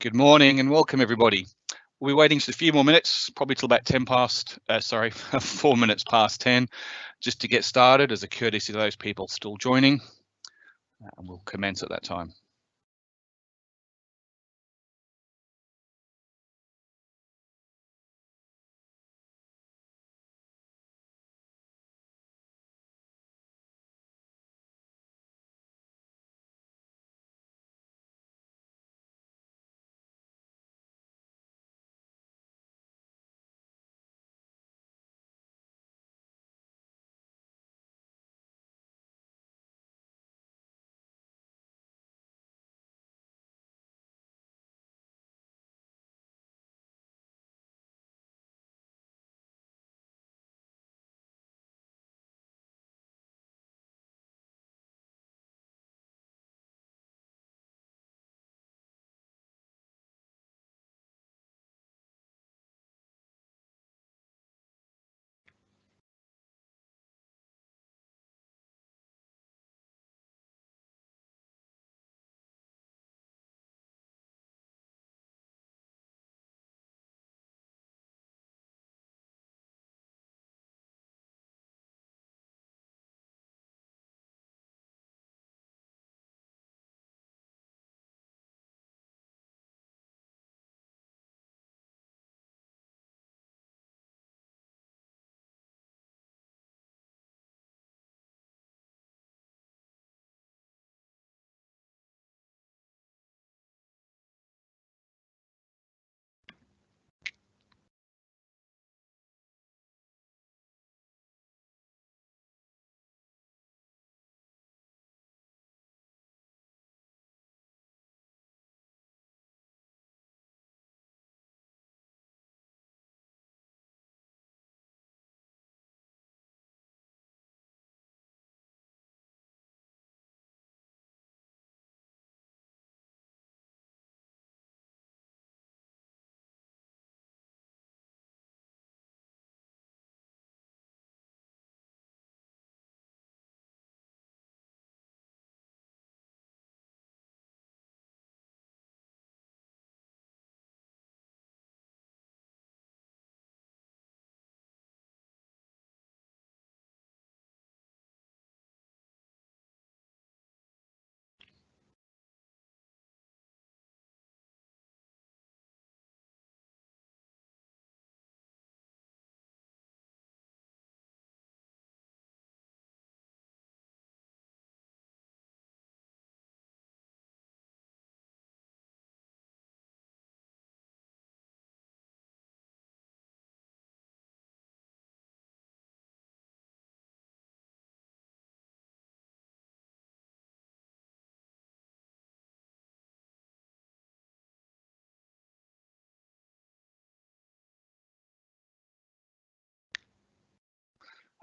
Good morning and welcome everybody. We'll be waiting just a few more minutes, probably till about 4 minutes past 10, just to get started as a courtesy to those people still joining, and we'll commence at that time.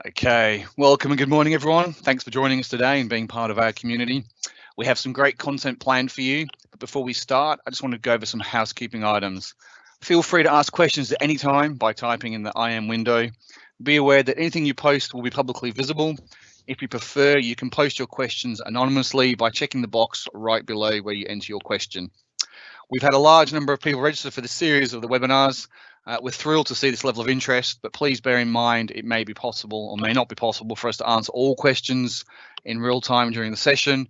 Okay, welcome and good morning everyone. Thanks for joining us today and being part of our community. We have some great content planned for you, but before we start, I just want to go over some housekeeping items. Feel free to ask questions at any time by typing in the IM window. Be aware that anything you post will be publicly visible. If you prefer, you can post your questions anonymously by checking the box right below where you enter your question. We've had a large number of people register for the series of the webinars. We're thrilled to see this level of interest, but please bear in mind it may be possible or may not be possible for us to answer all questions in real time during the session.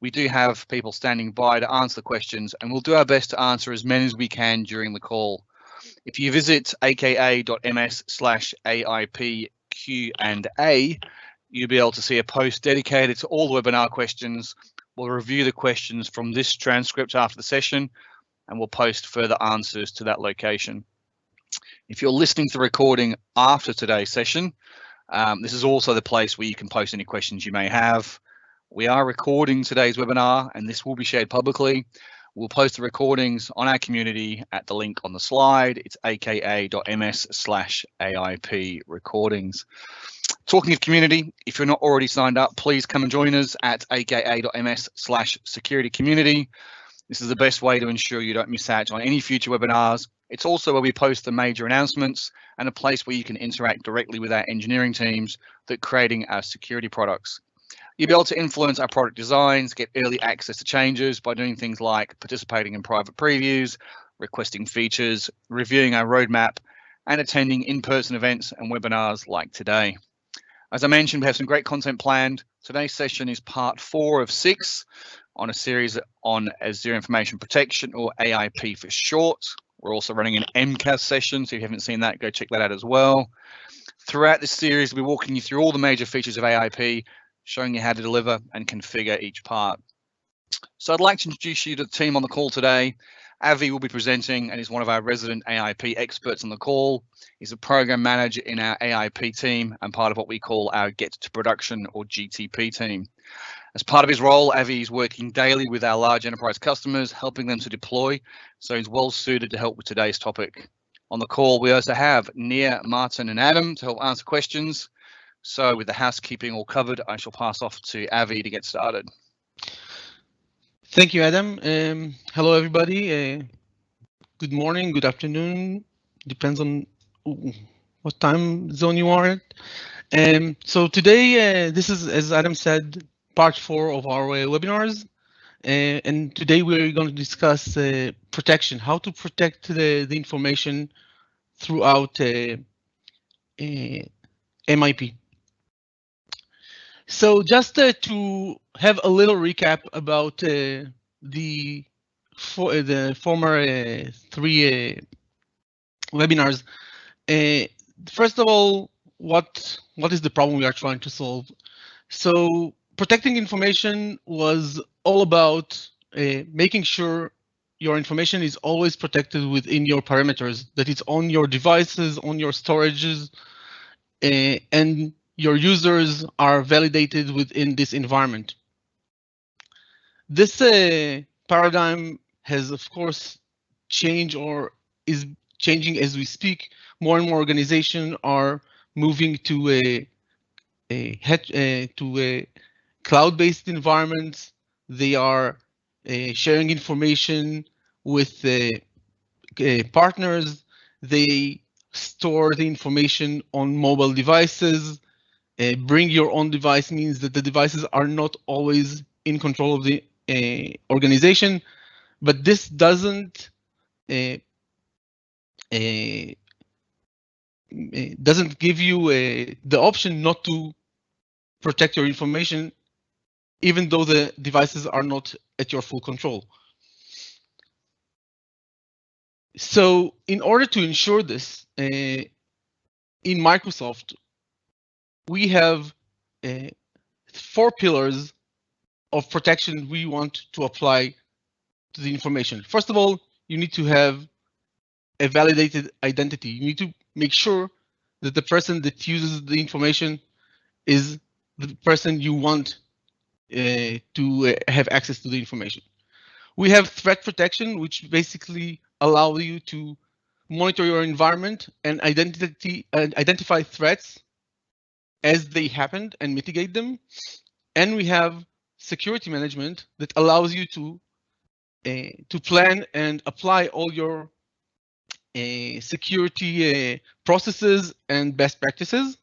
We do have people standing by to answer the questions, and we'll do our best to answer as many as we can during the call. If you visit aka.ms/AIPQ&A, you'll be able to see a post dedicated to all the webinar questions. We'll review the questions from this transcript after the session, and we'll post further answers to that location. If you're listening to the recording after today's session, this is also the place where you can post any questions you may have. We are recording today's webinar and this will be shared publicly. We'll post the recordings on our community at the link on the slide. It's aka.ms/AIP recordings. Talking of community, if you're not already signed up, please come and join us at aka.ms/security community. This is the best way to ensure you don't miss out on any future webinars. It's also where we post the major announcements and a place where you can interact directly with our engineering teams that are creating our security products. You'll be able to influence our product designs, get early access to changes by doing things like participating in private previews, requesting features, reviewing our roadmap, and attending in-person events and webinars like today. As I mentioned, we have some great content planned. Today's session is part 4 of 6 on a series on Azure Information Protection, or AIP for short. We're also running an MCAS session, so if you haven't seen that, go check that out as well. Throughout this series, we'll be walking you through all the major features of AIP, showing you how to deliver and configure each part. So I'd like to introduce you to the team on the call today. Avi will be presenting and is one of our resident AIP experts on the call. He's a program manager in our AIP team and part of what we call our Get to Production, or GTP team. As part of his role, Avi is working daily with our large enterprise customers, helping them to deploy, so he's well suited to help with today's topic. On the call, we also have Nia, Martin, and Adam to help answer questions. So with the housekeeping all covered, I shall pass off to Avi to get started. Thank you, Adam. Hello, everybody. Good morning, good afternoon. Depends on what time zone you are at. So today, this is, as Adam said, part 4 of our webinars. And today we're going to discuss protection, how to protect the information throughout MIP. So just to have a little recap about the former 3 webinars. First of all, what is the problem we are trying to solve? So protecting information was all about making sure your information is always protected within your parameters, that it's on your devices, on your storages, and your users are validated within this environment. This paradigm has, of course, changed or is changing as we speak. More and more organizations are moving to a cloud-based environments. They are sharing information with partners. They store the information on mobile devices. Bring your own device means that the devices are not always in control of the organization, but this doesn't give you the option not to protect your information, even though the devices are not at your full control. So in order to ensure this, in Microsoft, we have 4 pillars of protection we want to apply to the information. First of all, you need to have a validated identity. You need to make sure that the person that uses the information is the person you want to have access to the information. We have threat protection, which basically allow you to monitor your environment and identify threats as they happen and mitigate them. And we have security management that allows you to plan and apply all your security processes and best practices.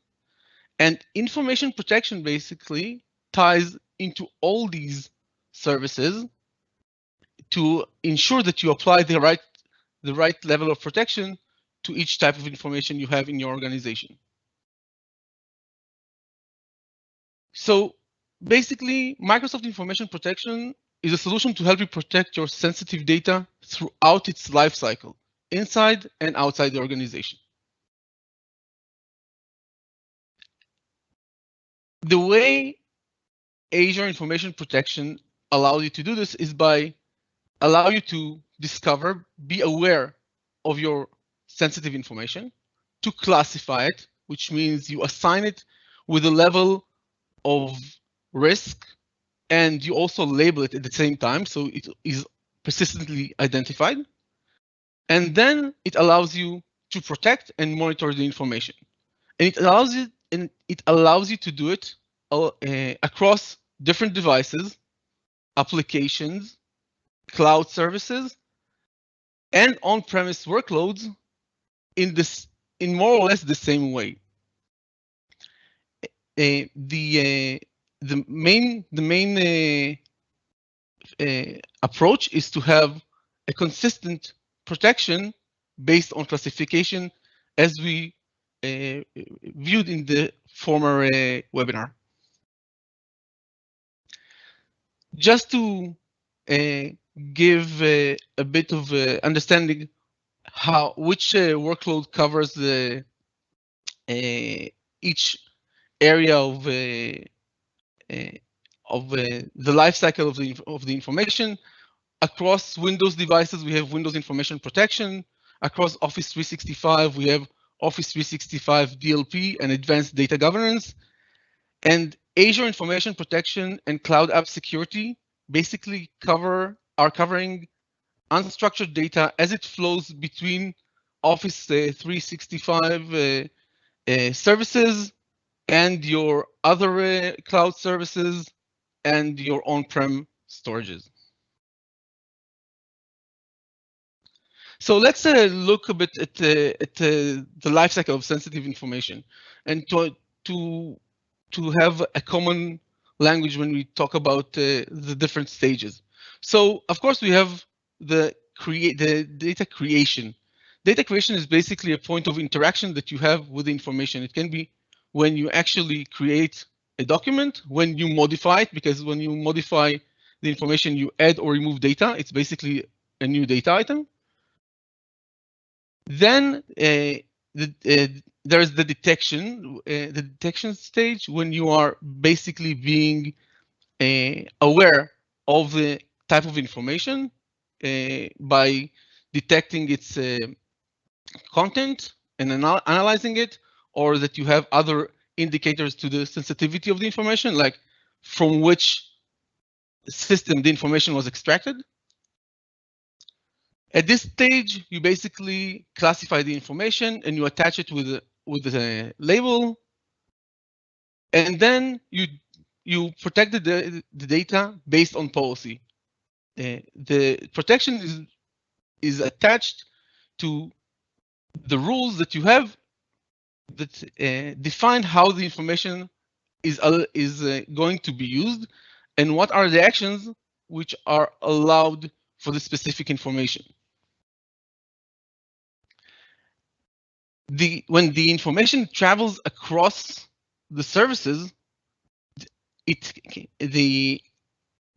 And information protection basically ties into all these services to ensure that you apply the right level of protection to each type of information you have in your organization. So basically, Microsoft Information Protection is a solution to help you protect your sensitive data throughout its life cycle, inside and outside the organization. The way Azure Information Protection allows you to do this is by allow you to discover, be aware of your sensitive information, to classify it, which means you assign it with a level of risk, and you also label it at the same time, so it is persistently identified. And then it allows you to protect and monitor the information. And it allows you to do it across different devices, applications, cloud services, and on-premise workloads in more or less the same way. The the main approach is to have a consistent protection based on classification, as we viewed in the former webinar. Just to give a bit of understanding which workload covers each area of the life cycle of the information. Across Windows devices, we have Windows Information Protection. Across Office 365, we have Office 365 DLP and Advanced Data Governance. And Azure Information Protection and Cloud App Security basically are covering unstructured data as it flows between Office 365 services and your other cloud services and your on-prem storages. So let's look a bit at the lifecycle of sensitive information, and to have a common language when we talk about the different stages. So of course we have the data creation. Data creation is basically a point of interaction that you have with the information. It can be when you actually create a document, when you modify it, because when you modify the information, you add or remove data. It's basically a new data item. Then there is the detection stage, when you are basically being aware of the type of information by detecting its content and analyzing it, or that you have other indicators to the sensitivity of the information, like from which system the information was extracted. At this stage, you basically classify the information and you attach it with a label, and then you protect the data based on policy. The protection is attached to the rules that you have that define how the information is going to be used, and what are the actions which are allowed for the specific information. When the information travels across the services, the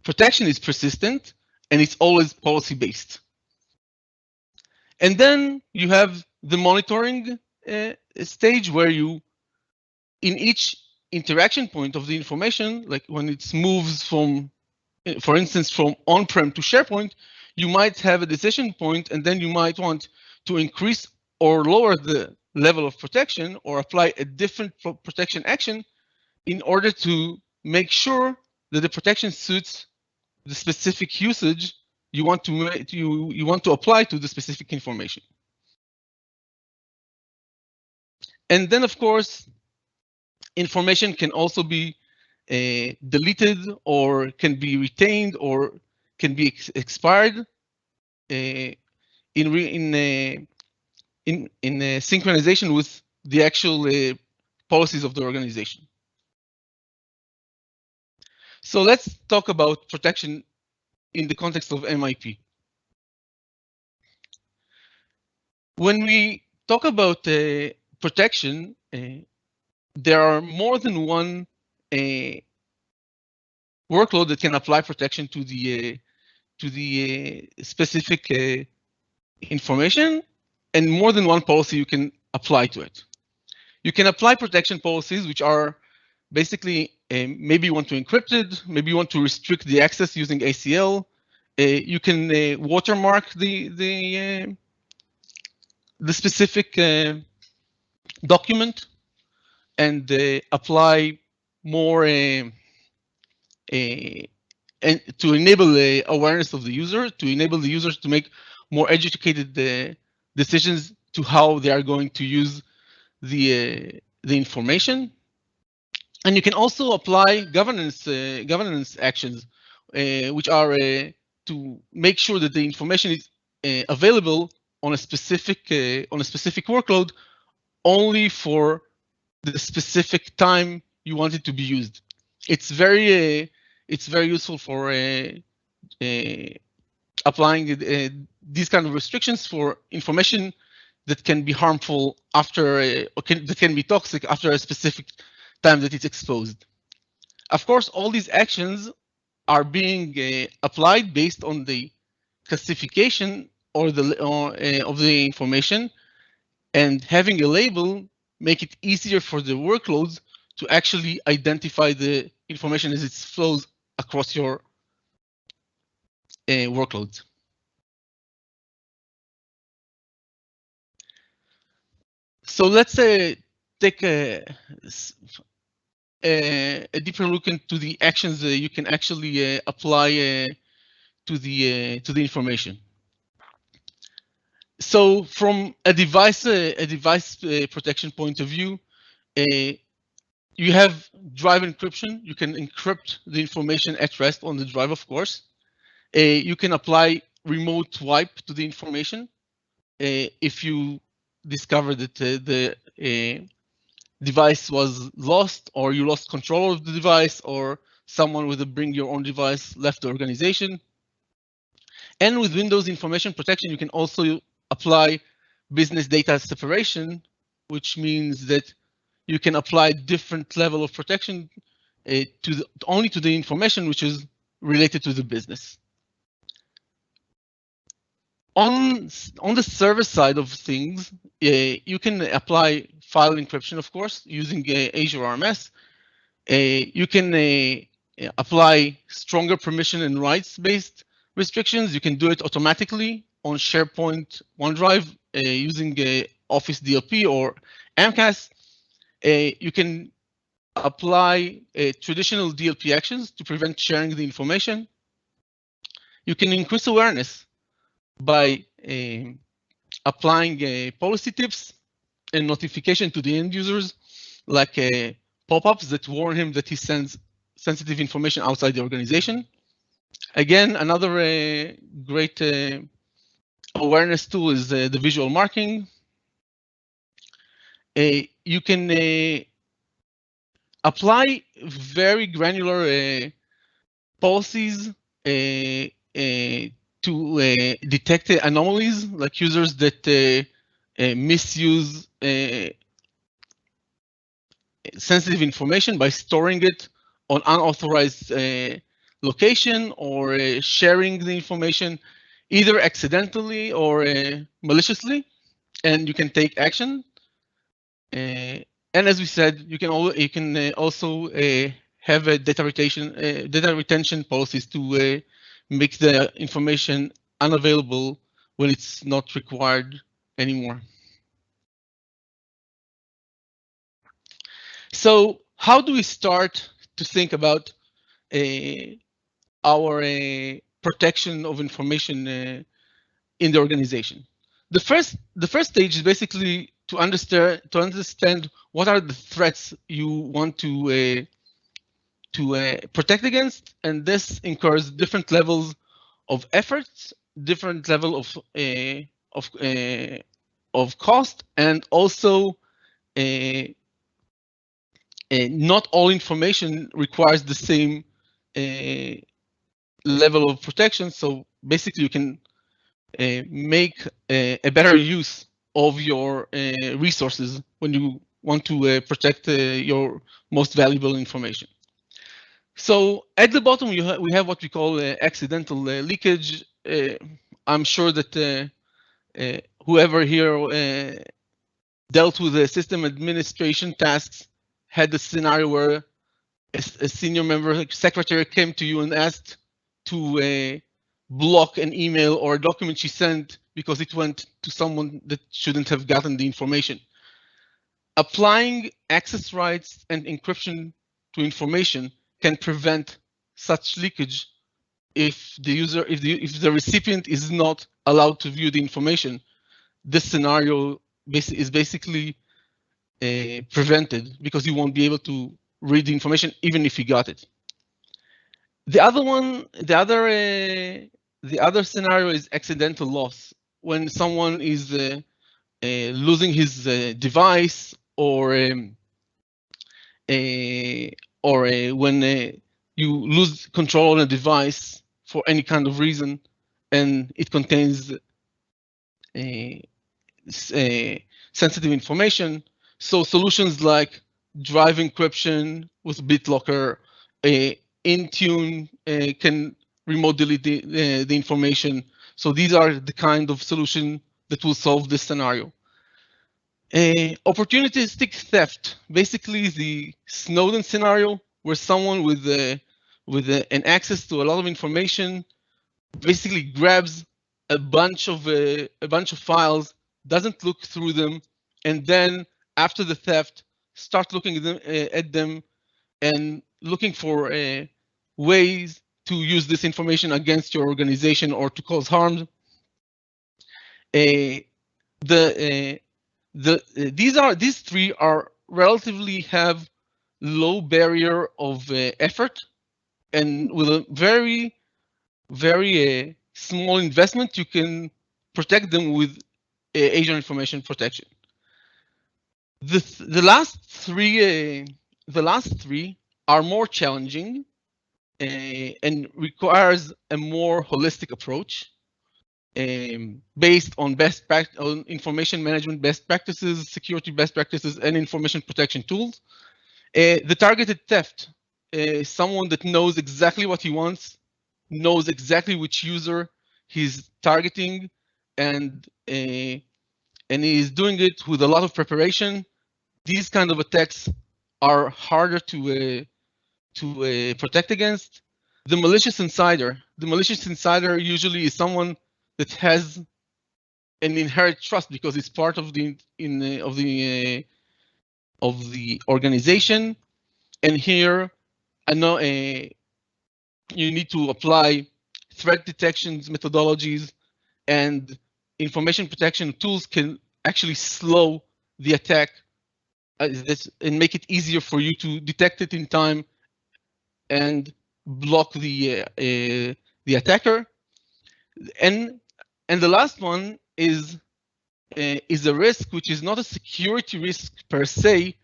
protection is persistent and it's always policy based. And then you have the monitoring stage, where you, in each interaction point of the information, like when it moves from, for instance, from on-prem to SharePoint, you might have a decision point, and then you might want to increase or lower the level of protection or apply a different protection action in order to make sure that the protection suits the specific usage you want to apply to the specific information. And then, of course, information can also be deleted, or can be retained, or can be expired in synchronization with the actual policies of the organization. So let's talk about protection in the context of MIP. When we talk about protection, there are more than one workload that can apply protection to the specific information, and more than one policy you can apply to it. You can apply protection policies, which are basically maybe you want to encrypt it, maybe you want to restrict the access using ACL. You can watermark the specific document and apply more and to enable the awareness of the user, to enable the users to make more educated decisions to how they are going to use the information. And you can also apply governance actions, which are to make sure that the information is available on a specific workload only for the specific time you want it to be used. It's very useful for applying these kind of restrictions for information that can be harmful after, that can be toxic after a specific time that it's exposed. Of course, all these actions are being applied based on the classification or of the information, and having a label make it easier for the workloads to actually identify the information as it flows across your workloads. So let's take a deeper look into the actions you can actually apply to the information. So from a device protection point of view, you have drive encryption. You can encrypt the information at rest on the drive, of course. You can apply remote wipe to the information if you discover that the device was lost, or you lost control of the device, or someone with a bring your own device left the organization. And with Windows Information Protection, you can also apply business data separation, which means that you can apply different level of protection only to the information which is related to the business. On the server side of things, you can apply file encryption, of course, using Azure RMS. You can apply stronger permission and rights-based restrictions. You can do it automatically on SharePoint, OneDrive, using Office DLP or AMCAS. You can apply traditional DLP actions to prevent sharing the information. You can increase awareness by applying policy tips and notification to the end users, like pop-ups that warn him that he sends sensitive information outside the organization. Again, another great awareness tool is the visual marking. You can apply very granular policies to detect anomalies, like users that misuse sensitive information by storing it on unauthorized location, or sharing the information either accidentally or maliciously, and you can take action. And as we said, you can also have a data retention policies to make the information unavailable when it's not required anymore. So how do we start to think about our protection of information in the organization? The first stage is basically to understand what are the threats you want to protect against, and this incurs different levels of efforts, different level of cost, and also not all information requires the same level of protection. So basically, you can make a better use of your resources when you want to protect your most valuable information. So at the bottom, we have what we call accidental leakage. I'm sure that whoever here dealt with the system administration tasks had a scenario where a senior member, secretary, came to you and asked to block an email or a document she sent because it went to someone that shouldn't have gotten the information. Applying access rights and encryption to information can prevent such leakage if the recipient is not allowed to view the information. This scenario is basically prevented because you won't be able to read the information even if you got it. The other scenario is accidental loss, when someone is losing his device, or or when you lose control on a device for any kind of reason, and it contains sensitive information. So solutions like drive encryption with BitLocker, Intune can remote delete the information. So these are the kind of solution that will solve this scenario. Opportunistic theft, basically the Snowden scenario, where someone with an access to a lot of information basically grabs a bunch of files, doesn't look through them, and then after the theft, start looking at them and looking for ways to use this information against your organization or to cause harm. These three are relatively have low barrier of effort, and with a very small investment, you can protect them with Azure Information Protection. The last three are more challenging and requires a more holistic approach based on on information management best practices, security best practices, and information protection tools. The targeted theft, someone that knows exactly what he wants, knows exactly which user he's targeting, and he is doing it with a lot of preparation. These kind of attacks are harder to protect against. The malicious insider usually is someone that has an inherent trust because it's part of the organization. And here, I know you need to apply threat detection methodologies, and information protection tools can actually slow the attack and make it easier for you to detect it in time and block the attacker. And the last one is a risk which is not a security risk per se,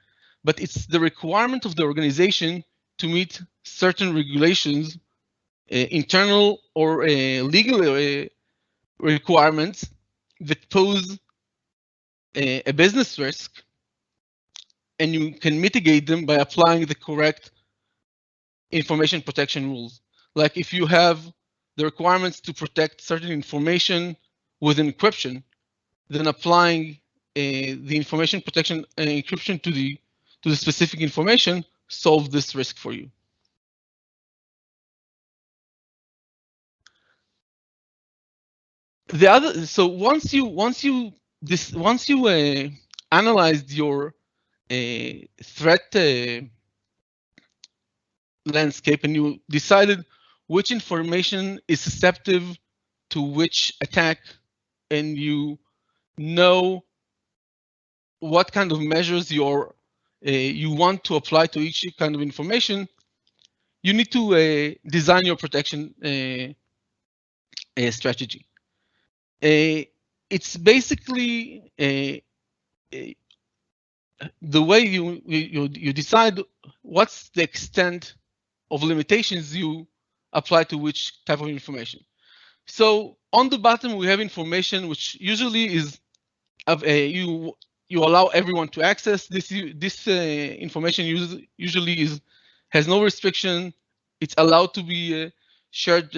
but it's the requirement of the organization to meet certain regulations, internal or legal requirements that pose a business risk, and you can mitigate them by applying the correct information protection rules. Like if you have the requirements to protect certain information with encryption, then applying the information protection and encryption to the specific information solve this risk for you. The other, so once you analyzed your threat landscape and you decided which information is susceptible to which attack, and you know what kind of measures you want to apply to each kind of information, you need to design your protection strategy. It's basically the way you decide what's the extent of limitations you apply to which type of information. So on the bottom, we have information which usually is you allow everyone to access. This information usually has no restriction. It's allowed to be shared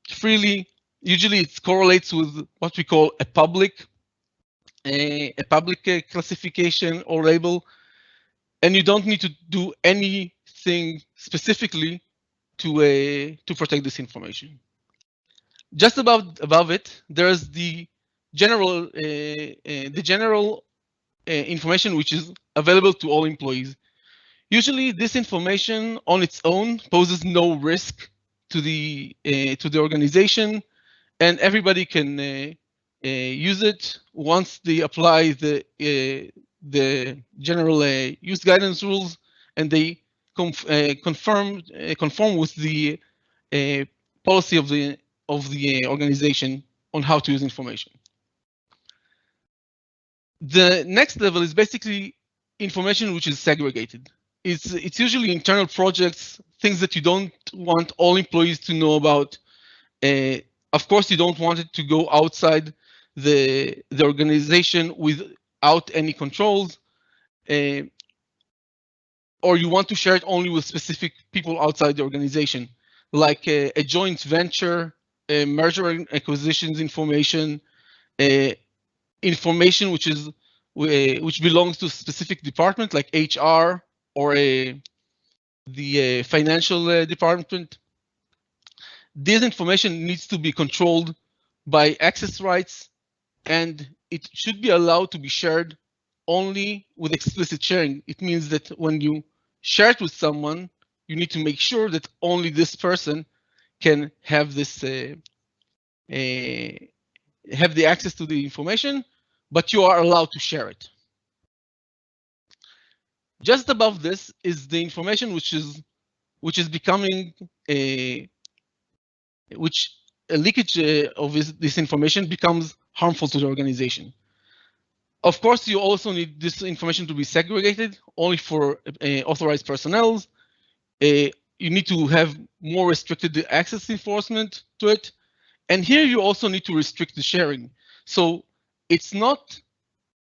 freely. Usually, it correlates with what we call a public classification or label, and you don't need to do anything specifically to protect this information. Just above it, there's the general information which is available to all employees. Usually, this information on its own poses no risk to the organization, and everybody can use it once they apply the general use guidance rules, and they conform with the policy of the organization on how to use information. The next level is basically information which is segregated. it's usually internal projects, things that you don't want all employees to know about. Of course, you don't want it to go outside the organization without any controls, or you want to share it only with specific people outside the organization, like a joint venture, merger and acquisitions information, information which belongs to a specific department like HR or the financial department. This information needs to be controlled by access rights, and it should be allowed to be shared only with explicit sharing. It means that when you share it with someone, you need to make sure that only this person can have this have the access to the information, but you are allowed to share it. Just above this is the information which is becoming a leakage of this information becomes harmful to the organization. Of course, you also need this information to be segregated only for authorized personnel. You need to have more restricted access enforcement to it. And here you also need to restrict the sharing. So it's not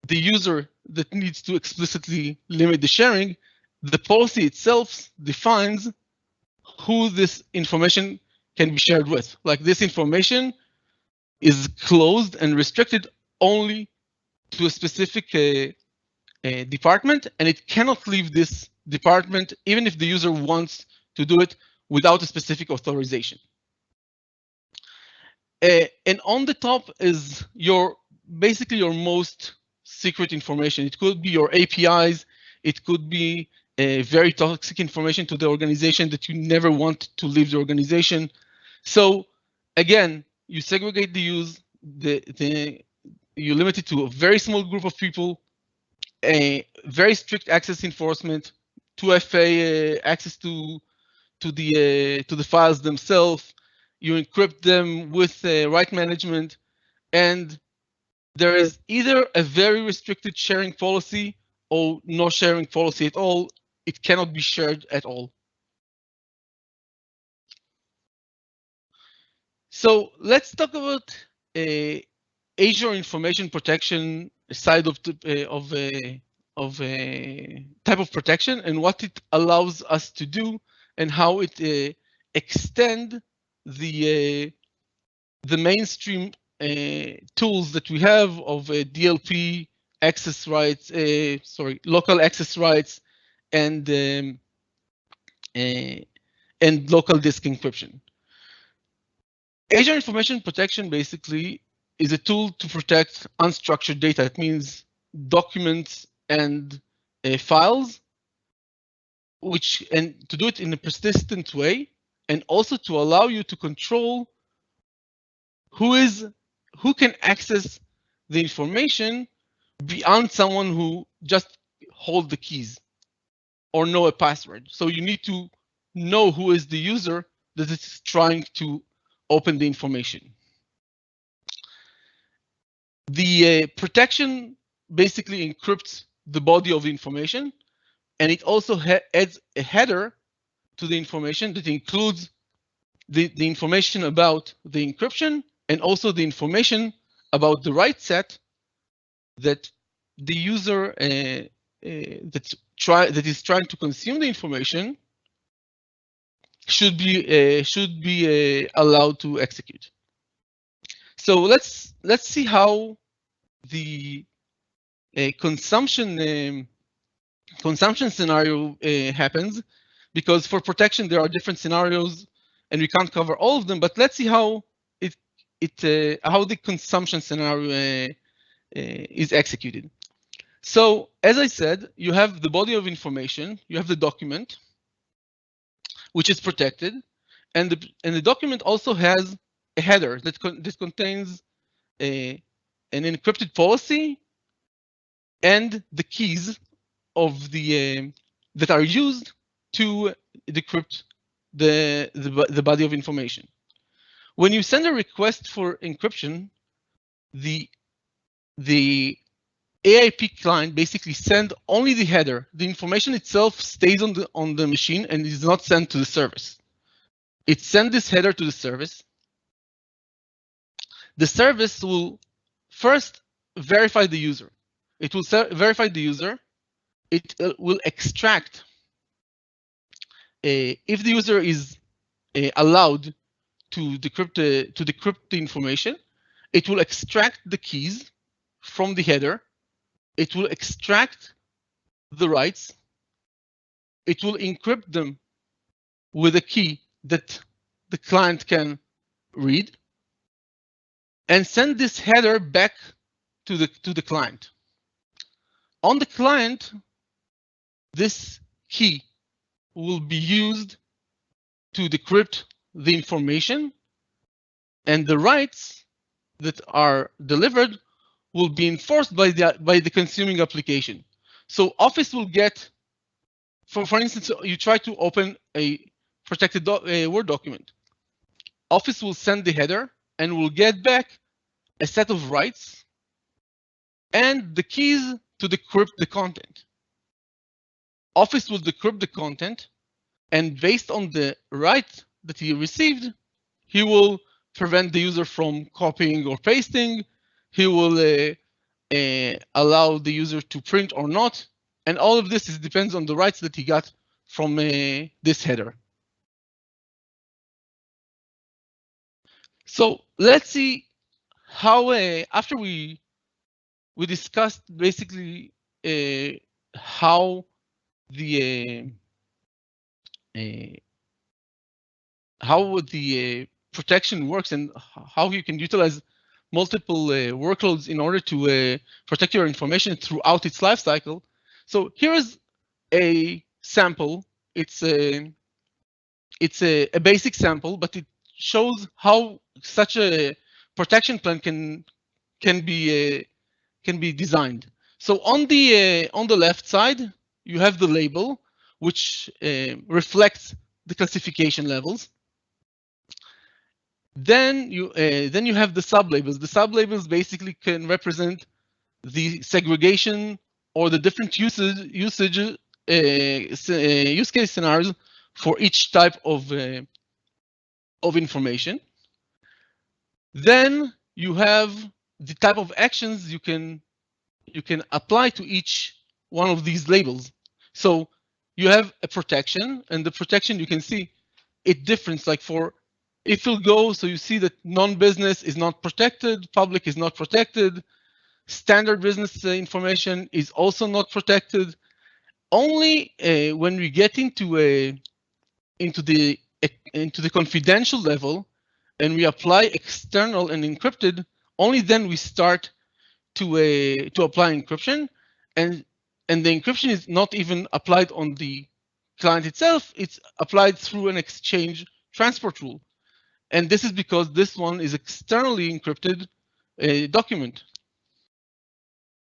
the user that needs to explicitly limit the sharing. The policy itself defines who this information can be shared with. Like, this information is closed and restricted only to a specific department, and it cannot leave this department even if the user wants to do it without a specific authorization. And on the top is basically your most secret information. It could be your APIs. It could be very toxic information to the organization that you never want to leave the organization. So again, you segregate the use. You limit it to a very small group of people. A very strict access enforcement, 2FA access to the files themselves. You encrypt them with write management, and there is either a very restricted sharing policy or no sharing policy at all. It cannot be shared at all. So let's talk about Azure Information Protection side of type of protection and what it allows us to do and how it extend the mainstream tools that we have of DLP, access rights, local access rights, and local disk encryption. Azure Information Protection basically is a tool to protect unstructured data. It means documents and files, and to do it in a persistent way, and also to allow you to control who can access the information beyond someone who just hold the keys or know a password. So you need to know who is the user that is trying to open the information. The protection basically encrypts the body of the information, and it also adds a header to the information that includes the information about the encryption and also the information about the right set that the user that is trying to consume the information should be allowed to execute. So let's see how the consumption scenario happens, because for protection there are different scenarios and we can't cover all of them. But let's see how how the consumption scenario is executed. So as I said, you have the body of information, you have the document, which is protected, and the document also has a header that contains an encrypted policy and the keys of that are used to decrypt the body of information. When you send a request for encryption, the AIP client basically send only the header. The information itself stays on the machine and is not sent to the service. It sends this header to the service. The service will first verify the user. It will verify the user. It will extract if the user is allowed to decrypt the information. It will extract the keys from the header. It will extract the writes. It will encrypt them with a key that the client can read, and send this header back to the client. On the client, this key will be used to decrypt the information, and the writes that are delivered will be enforced by the consuming application. So Office will get, for instance, you try to open a protected Word document. Office will send the header and will get back a set of writes and the keys to decrypt the content. Office will decrypt the content, and based on the write that he received, he will prevent the user from copying or pasting. He will allow the user to print or not. And all of this depends on the writes that he got from this header. So let's see how, after we discussed basically how the protection works and how you can utilize multiple workloads in order to protect your information throughout its life cycle. So here is a sample. It's a basic sample, but it shows how such a protection plan can be designed. So on the left side, you have the label, which reflects the classification levels. Then you have the sublabels. The sublabels basically can represent the segregation or the different use case scenarios for each type of information. Then you have the type of actions you can apply to each one of these labels. So you have a protection, and the protection you can see it difference. Like for if you go, so you see that non-business is not protected, public is not protected, standard business information is also not protected. Only when we get into the confidential level and we apply external and encrypted, only then we start to apply encryption, and the encryption is not even applied on the client itself. It's applied through an exchange transport rule, and this is because this one is externally encrypted document.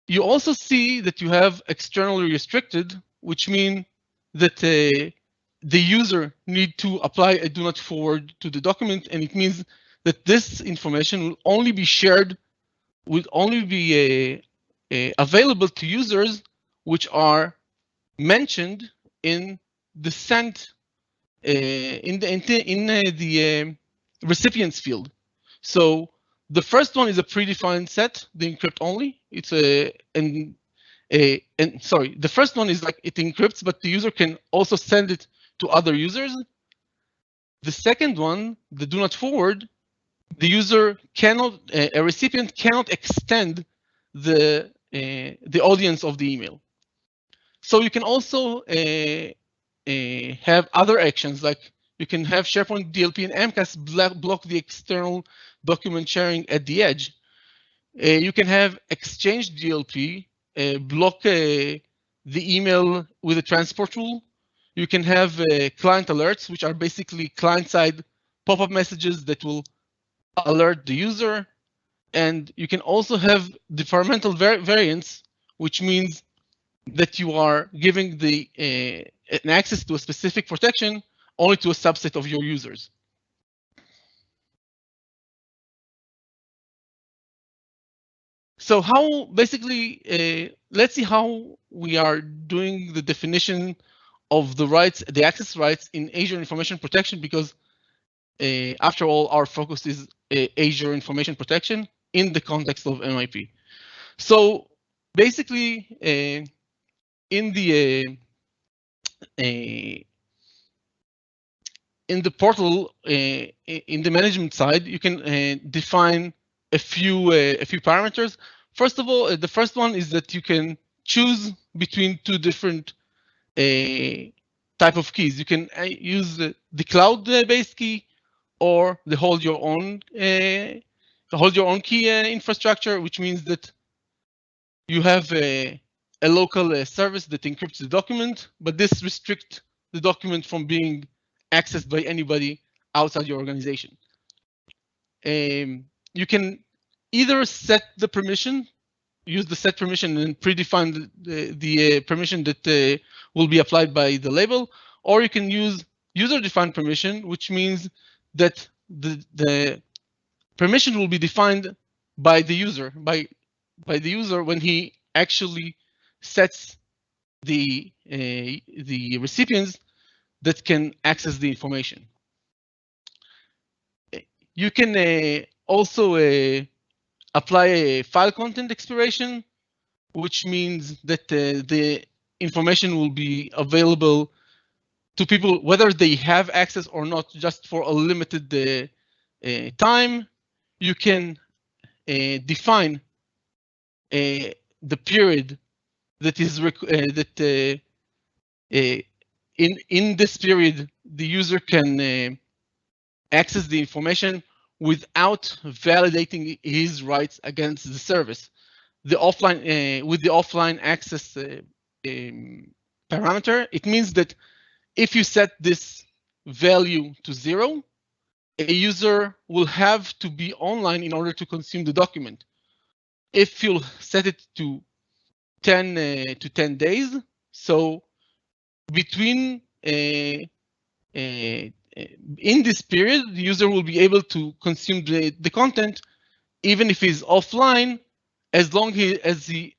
You also see that you have externally restricted, which means that the user need to apply a do not forward to the document, and it means that this information will only be shared, will only be available to users which are mentioned in the sent in the recipients field. So the first one is a predefined set, the encrypt only. It's sorry, the first one is like it encrypts, but the user can also send it to other users. The second one, the do not forward, the user cannot, a recipient cannot extend the audience of the email. So you can also have other actions, like you can have SharePoint DLP and MCAS block the external document sharing at the edge. You can have Exchange DLP block the email with a transport rule. You can have client alerts, which are basically client-side pop-up messages that will alert the user. And you can also have departmental variants, which means that you are giving the an access to a specific protection only to a subset of your users. So how basically, let's see how we are doing the definition of the rights, the access rights in Azure Information Protection, because after all, our focus is Azure Information Protection in the context of MIP. So basically, in the portal, in the management side, you can define a few parameters. First of all, the first one is that you can choose between two different type of keys. You can use the cloud-based key or the hold your own key infrastructure, which means that you have a local service that encrypts the document, but this restricts the document from being accessed by anybody outside your organization. You can either set the permission, use the set permission and predefine the permission that will be applied by the label, or you can use user-defined permission, which means that the permission will be defined by the user, by the user when he actually sets the recipients that can access the information. You can also apply a file content expiration, which means that the information will be available to people whether they have access or not, just for a limited time. You can define the period that is in this period the user can access the information without validating his rights against the service. The offline with the offline access parameter, it means that if you set this value to 0, a user will have to be online in order to consume the document. If you set it to 10 days, so between in this period, the user will be able to consume the content, even if he's offline, as long as he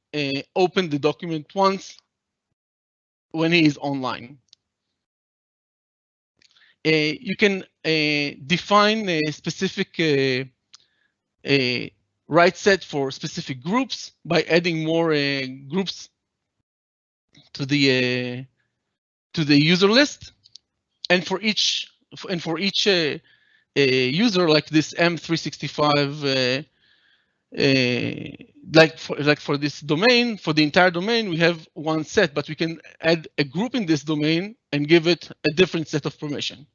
opened the document once when he is online. You can define a specific right set for specific groups by adding more groups to the user list, and for each user, like this M365, like for this domain, for the entire domain, we have one set, but we can add a group in this domain and give it a different set of permission.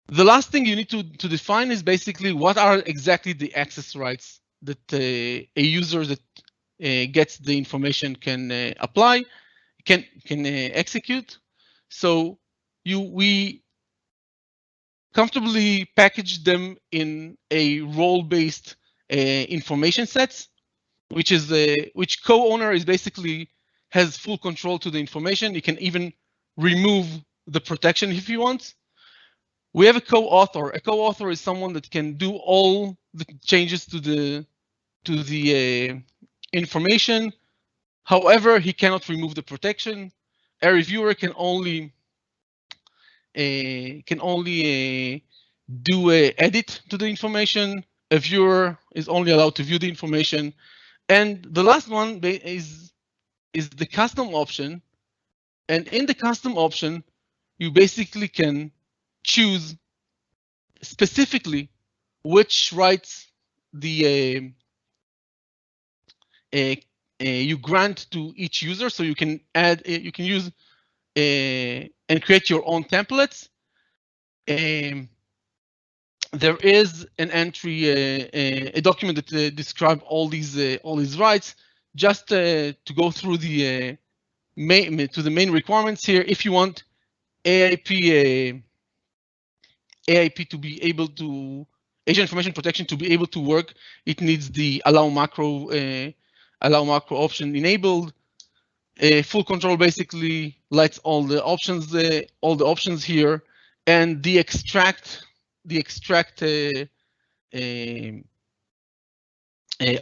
The last thing you need to define is basically what are exactly the access rights that a user that gets the information can apply, can execute. So we comfortably package them in a role-based information sets, which co-owner is basically has full control to the information. He can even remove the protection if he wants. We have a co-author. A co-author is someone that can do all the changes to the information. However, he cannot remove the protection. A reviewer can only do a edit to the information. A viewer is only allowed to view the information. And the last one is the custom option. And in the custom option, you basically can choose specifically which rights you grant to each user. So you can add, you can use and create your own templates. There is an entry, a document that describes all these rights. Just to go through the main requirements here, if you want AIP to be able to, Azure Information Protection to be able to work, it needs the allow macro option enabled. Full control basically lights all the options here, and the extract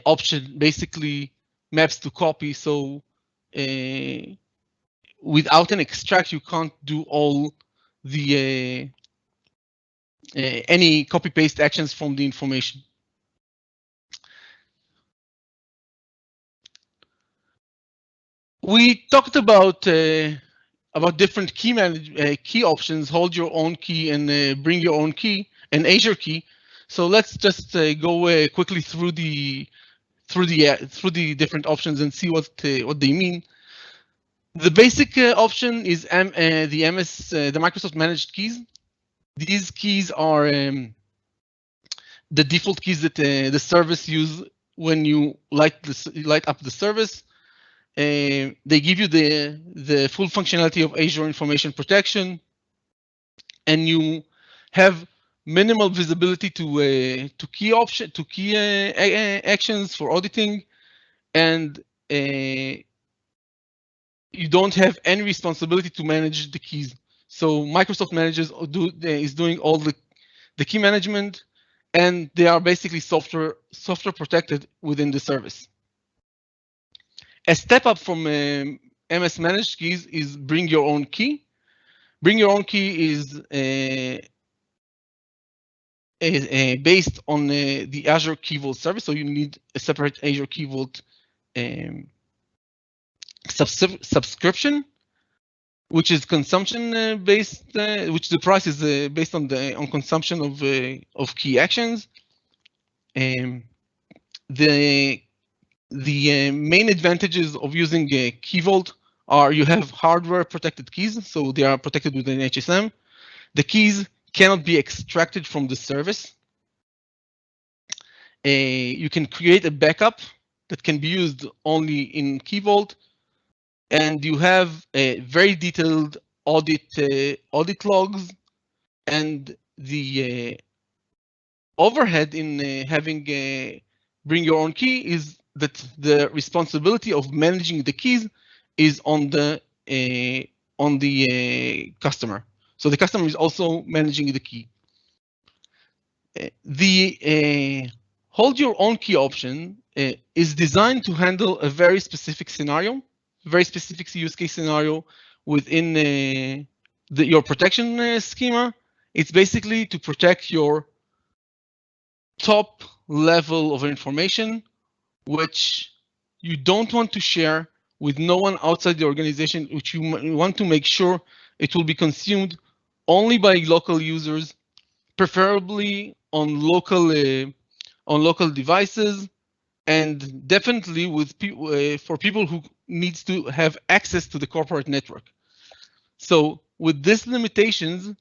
option basically maps to copy. So without an extract, you can't do all the any copy paste actions from the information. We talked about different key options. Hold your own key and bring your own key, and Azure key. So let's just go quickly through the different options and see what they mean. The basic option is the Microsoft managed keys. These keys are the default keys that the service use when you light up the service. They give you the full functionality of Azure Information Protection, and you have minimal visibility to key actions for auditing, and you don't have any responsibility to manage the keys. So Microsoft is doing all the key management, and they are basically software protected within the service. A step up from MS managed keys is bring your own key. Bring your own key is based on the Azure Key Vault service, so you need a separate Azure Key Vault subscription, which is consumption based, which the price is based on consumption of key actions. The main advantages of using Key Vault are you have hardware protected keys, so they are protected within HSM. The keys cannot be extracted from the service. You can create a backup that can be used only in Key Vault, and you have a very detailed audit logs, and the overhead in having bring your own key is that the responsibility of managing the keys is on the customer. So the customer is also managing the key. The hold your own key option is designed to handle a very specific scenario, very specific use case scenario within your protection schema. It's basically to protect your top level of information, which you don't want to share with no one outside the organization, which you want to make sure it will be consumed only by local users, preferably on local devices, and definitely with for people who needs to have access to the corporate network. So with these limitations,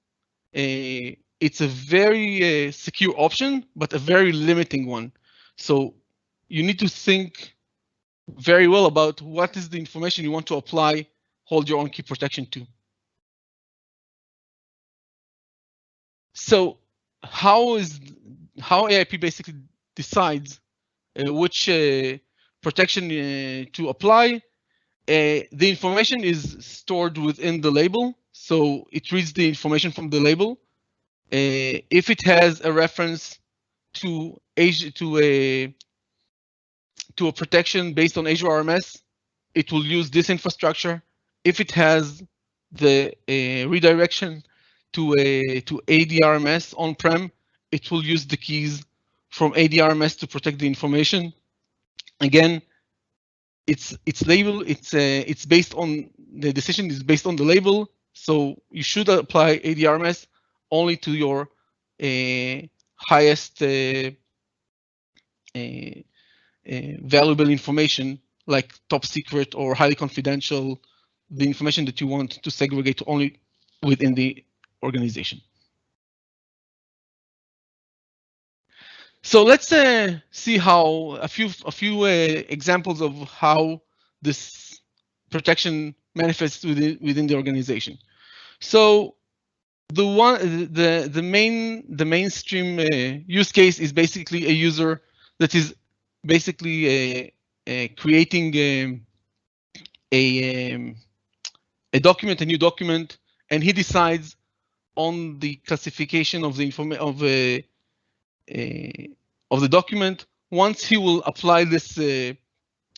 it's a very secure option, but a very limiting one. So you need to think very well about what is the information you want to apply hold your own key protection to. So how AIP basically decides which protection to apply? The information is stored within the label, so it reads the information from the label. If it has a reference to a protection based on Azure RMS, it will use this infrastructure. If it has the redirection to ADRMS on-prem, it will use the keys from ADRMS to protect the information. Again, it's label. It's based on the decision is based on the label. So you should apply ADRMS only to your highest valuable information, like top secret or highly confidential, the information that you want to segregate only within the organization. So let's see how a few examples of how this protection manifests within the organization. So the mainstream use case is basically a user that is basically creating a document, a new document, and he decides on the classification of the information of the document, once he will apply this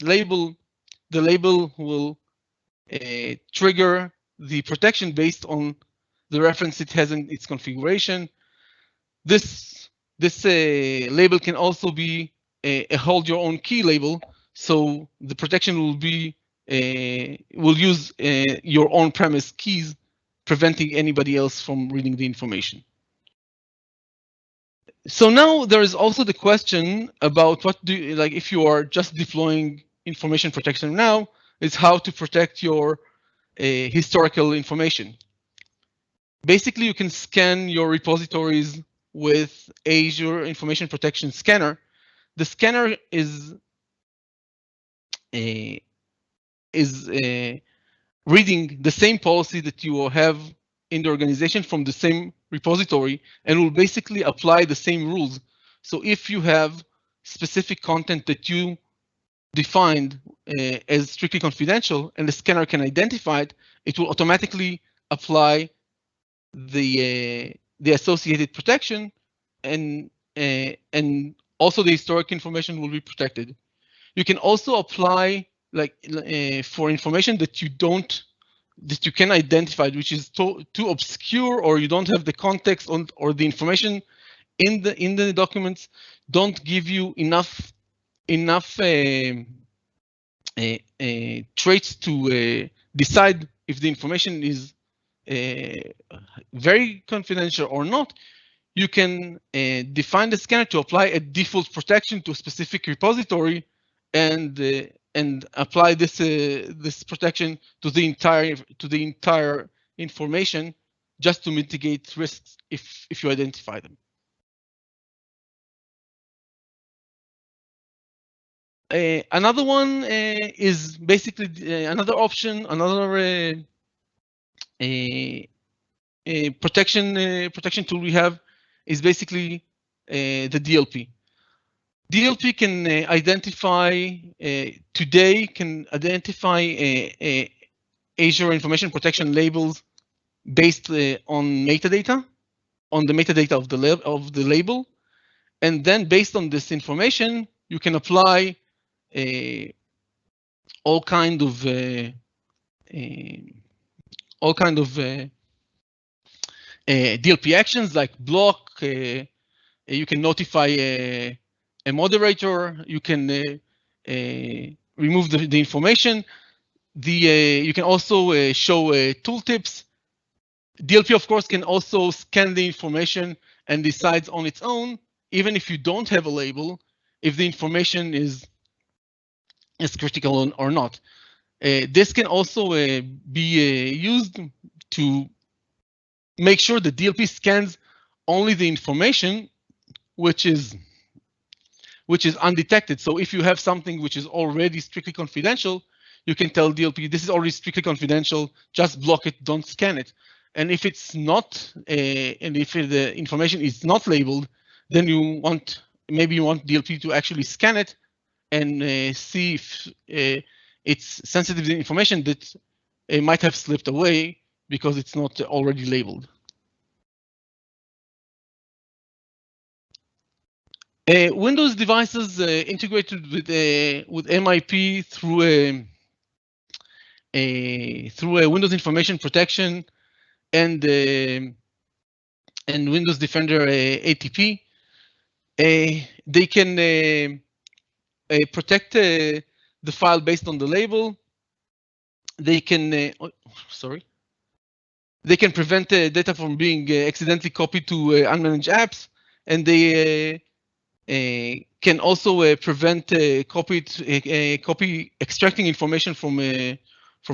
label, the label will trigger the protection based on the reference it has in its configuration. This label can also be a hold your own key label, so the protection will be will use your own premise keys, preventing anybody else from reading the information. So now there is also the question about what do you, like if you are just deploying information protection now, is how to protect your historical information. Basically, you can scan your repositories with Azure Information Protection Scanner. The scanner is reading the same policy that you have in the organization from the same repository and will basically apply the same rules. So if you have specific content that you defined as strictly confidential and the scanner can identify it, it will automatically apply the associated protection, and also the historic information will be protected. You can also apply like for information that you can identify, which is too obscure, or you don't have the context on, or the information in the documents don't give you enough traits to decide if the information is very confidential or not. You can define the scanner to apply a default protection to a specific repository, and apply this protection to the entire information, just to mitigate risks if you identify them. Another one is basically another option, another protection tool we have is basically the DLP. DLP can identify today can identify Azure Information Protection labels based on metadata, on the metadata of the label, and then based on this information, you can apply all kind of DLP actions like block. You can notify a moderator. You can remove the information. You can also show tooltips. DLP, of course, can also scan the information and decides on its own, even if you don't have a label, if the information is critical or not. This can also be used to make sure the DLP scans only the information which is undetected. So if you have something which is already strictly confidential, you can tell DLP, this is already strictly confidential, just block it, don't scan it. And if it's not, and if the information is not labeled, then maybe you want DLP to actually scan it and see if it's sensitive information that might have slipped away because it's not already labeled. Windows devices integrated with MIP through a Windows Information Protection and Windows Defender ATP. They can protect the file based on the label. They can They can prevent data from being accidentally copied to unmanaged apps, and they can also prevent copy extracting information from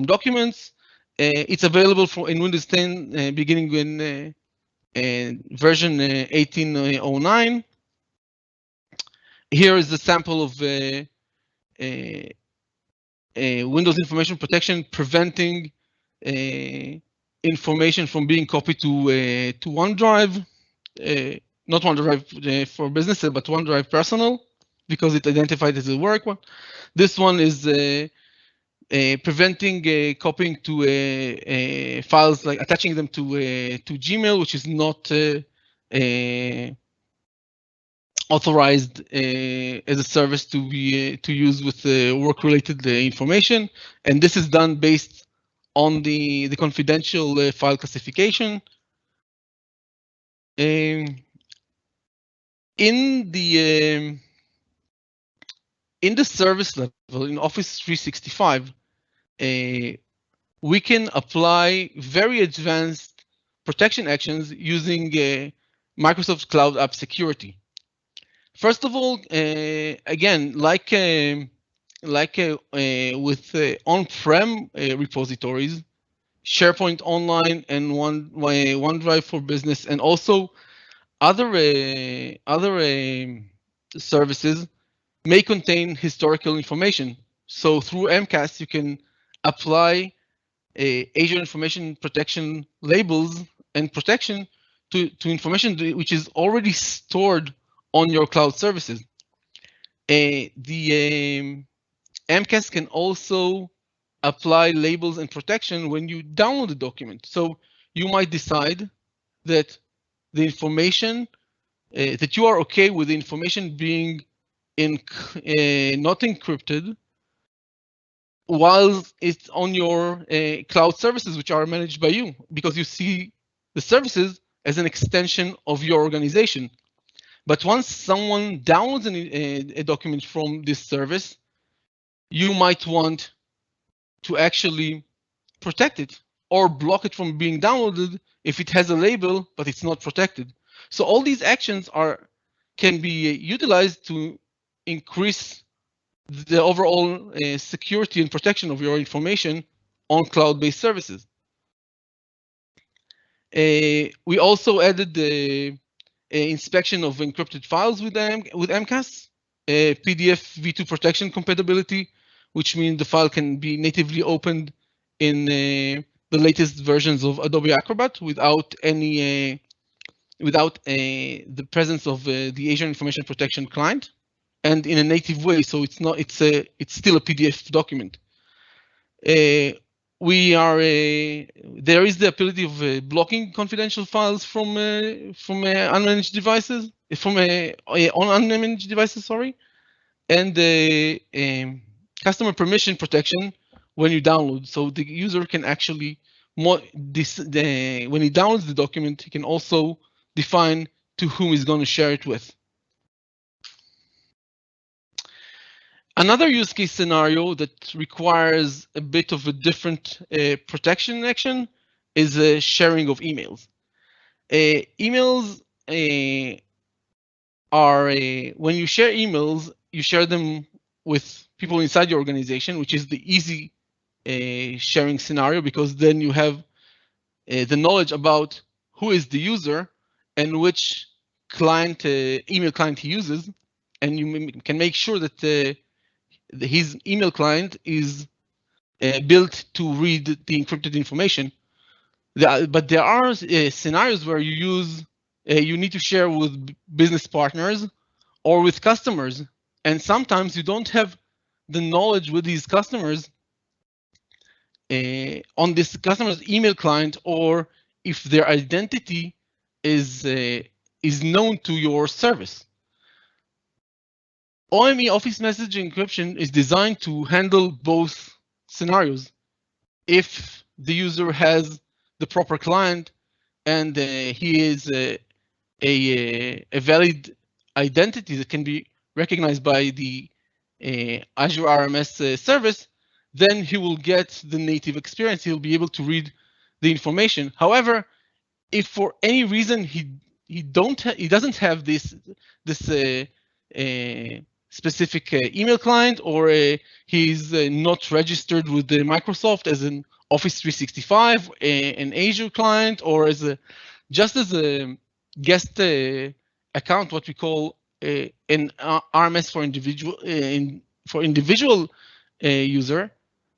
documents. It's available in Windows 10 beginning in version 1809. Here is the sample of Windows Information Protection preventing information from being copied to OneDrive. Not OneDrive for business, but OneDrive personal, because it identified as a work one. This one is preventing copying to files, like attaching them to Gmail, which is not authorized as a service to be to use with work-related information, and this is done based on the confidential file classification. In the service level in Office 365, we can apply very advanced protection actions using Microsoft Cloud App Security. First of all, again, like with on-prem repositories, SharePoint Online and OneDrive for Business, and also other services may contain historical information. So through MCAS, you can apply Azure Information Protection labels and protection to information which is already stored on your cloud services. The MCAS can also apply labels and protection when you download the document. So you might decide that the information that you are okay with the information being not encrypted while it's on your cloud services, which are managed by you, because you see the services as an extension of your organization. But once someone downloads a document from this service, you might want to actually protect it or block it from being downloaded if it has a label, but it's not protected. So all these actions can be utilized to increase the overall security and protection of your information on cloud-based services. We also added the inspection of encrypted files with MCAS, PDF v2 protection compatibility, which means the file can be natively opened in the latest versions of Adobe Acrobat without any the presence of the Azure Information Protection client, and in a native way, so it's still a PDF document. There is the ability of blocking confidential files from unmanaged devices, on unmanaged devices, sorry, and customer permission protection when you download. So the user can actually, when he downloads the document, he can also define to whom he's going to share it with. Another use case scenario that requires a bit of a different protection action is sharing of emails. Emails are, when you share emails, you share them with people inside your organization, which is the easy sharing scenario, because then you have the knowledge about who is the user and which client email client he uses, and you can make sure that his email client is built to read the encrypted information. But there are scenarios where you need to share with business partners or with customers, and sometimes you don't have the knowledge with these customers on this customer's email client, or if their identity is known to your service. OME Office Message Encryption is designed to handle both scenarios. If the user has the proper client and he is a valid identity that can be recognized by the Azure RMS service, then he will get the native experience. He'll be able to read the information. However, if for any reason he doesn't have this specific email client, or he's not registered with the Microsoft as an Office 365, an Azure client, or just as a guest account, what we call an RMS for individual user,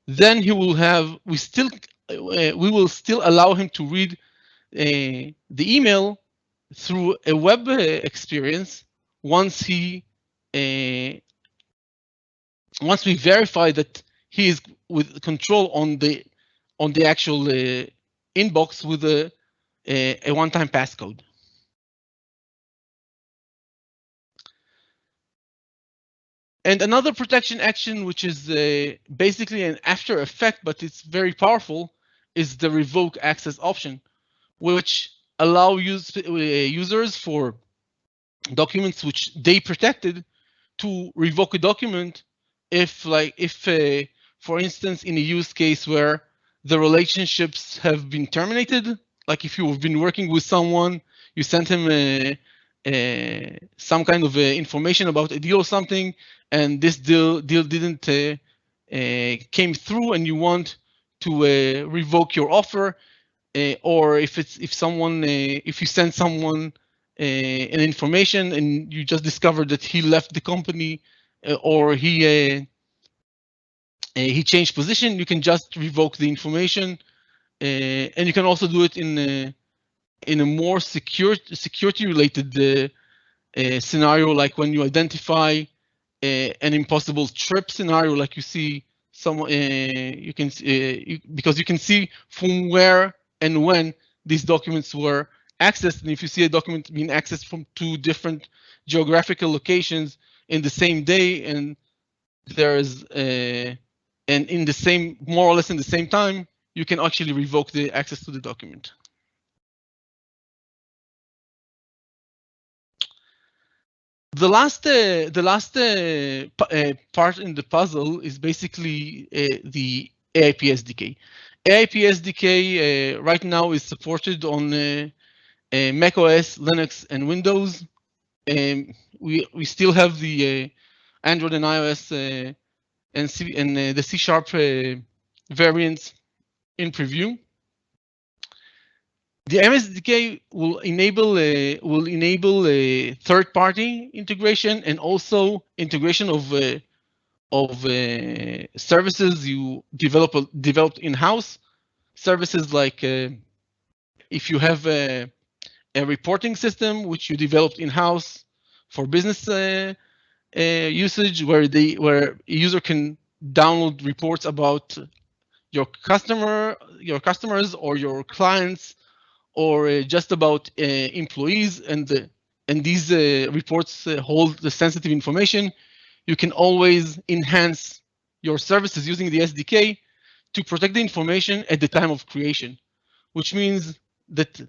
then he will have we will still allow him to read the email through a web experience once we verify that he is with control on the actual inbox with a one-time passcode. And another protection action, which is basically an after effect, but it's very powerful, is the revoke access option, which allow users for documents which they protected to revoke a document if, for instance, in a use case where the relationships have been terminated, like if you've been working with someone, you sent him some kind of information about a deal or something, and this deal didn't came through, and you want to revoke your offer, or if you send someone an information and you just discovered that he left the company or he changed position, you can just revoke the information, and you can also do it in a more security-related scenario, like when you identify an impossible trip scenario, like you see someone, because you can see from where and when these documents were accessed, and if you see a document being accessed from 2 different geographical locations in the same day, and there's and in the same, more or less in the same time, you can actually revoke the access to the document. The last part in the puzzle is basically the AIP SDK. AIP SDK right now is supported on Mac OS, Linux, and Windows. We still have the Android and iOS and the C# variants in preview. The MSDK will enable a third-party integration and also integration of services you developed in-house. Services like if you have a reporting system which you developed in-house for business usage, where a user can download reports about your customers or your clients, or just about employees, and these reports hold the sensitive information. You can always enhance your services using the SDK to protect the information at the time of creation, which means that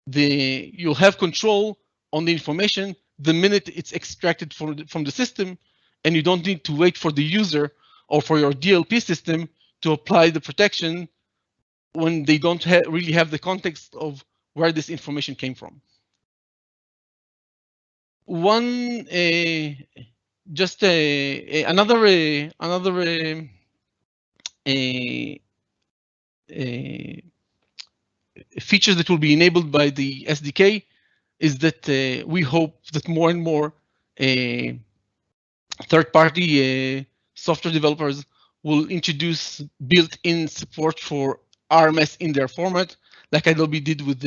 you'll have control on the information the minute it's extracted from the system, and you don't need to wait for the user or for your DLP system to apply the protection when they don't really have the context of where this information came from. One, just another feature that will be enabled by the SDK is that we hope that more and more third-party software developers will introduce built-in support for RMS in their format, like Adobe did with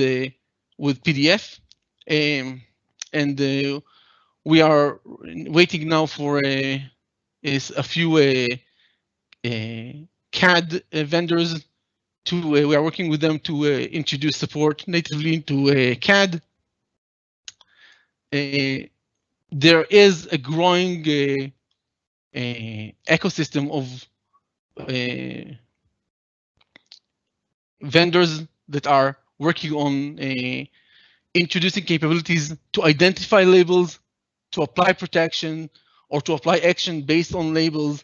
PDF, and we are waiting now for a few CAD vendors to. We are working with them to introduce support natively into CAD. There is a growing ecosystem of vendors that are working on introducing capabilities to identify labels, to apply protection, or to apply action based on labels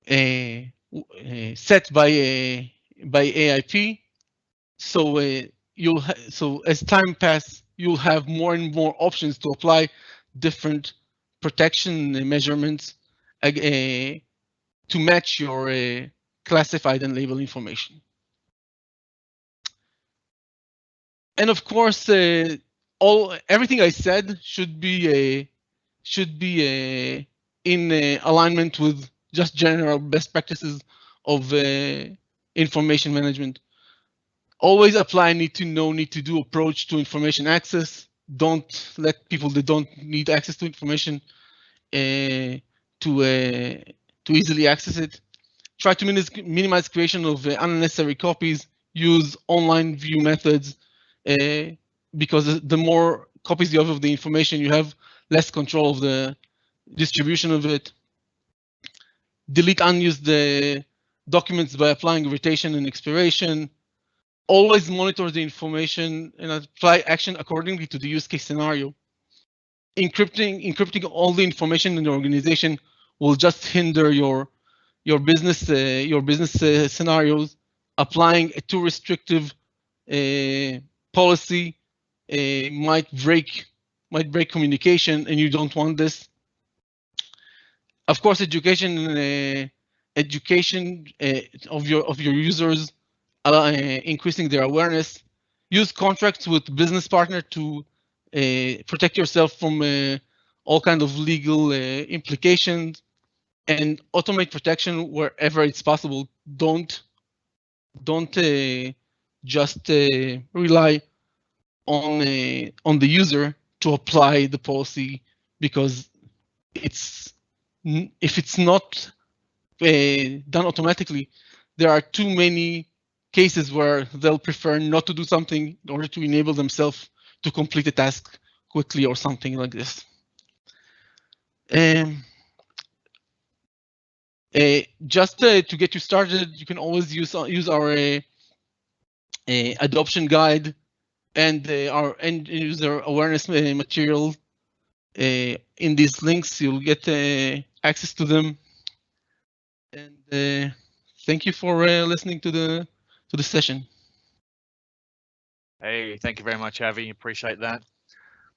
set by AIP. So as time passes, you'll have more and more options to apply different protection measurements to match your classified and labeled information. And of course, everything I said should be in alignment with just general best practices of information management. Always apply need to know, need to do approach to information access. Don't let people that don't need access to information to easily access it. Try to minimize creation of unnecessary copies. Use online view methods, because the more copies you have of the information you have, less control of the distribution of it. Delete unused documents by applying rotation and expiration. Always monitor the information and apply action accordingly to the use case scenario. Encrypting all the information in the organization will just hinder your business scenarios. Applying a too restrictive policy might break communication, and you don't want this. Of course, education of your users, increasing their awareness. Use contracts with business partner to protect yourself from all kinds of legal implications, and automate protection wherever it's possible. Don't just rely on the user to apply the policy, because if it's not done automatically, there are too many cases where they'll prefer not to do something in order to enable themselves to complete a task quickly or something like this. Just to get you started, you can always use our adoption guide and our end user awareness material. In these links, you'll get access to them. And thank you for listening to the session. Hey, thank you very much, Avi. Appreciate that.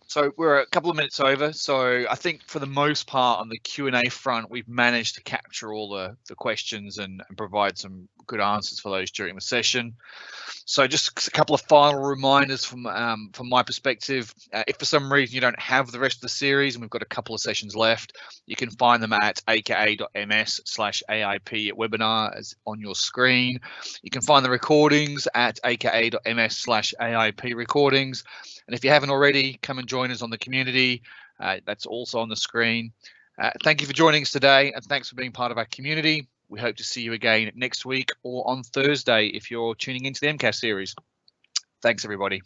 So we're a couple of minutes over. So I think for the most part on the Q&A front, we've managed to capture all the questions and provide some good answers for those during the session. So just a couple of final reminders from my perspective. If for some reason you don't have the rest of the series, and we've got a couple of sessions left, you can find them at aka.ms/AIP webinar as on your screen. You can find the recordings at aka.ms/AIP recordings. And if you haven't already, come and join us on the community. That's also on the screen. Thank you for joining us today, and thanks for being part of our community. We hope to see you again next week or on Thursday if you're tuning into the MCAS series. Thanks, everybody.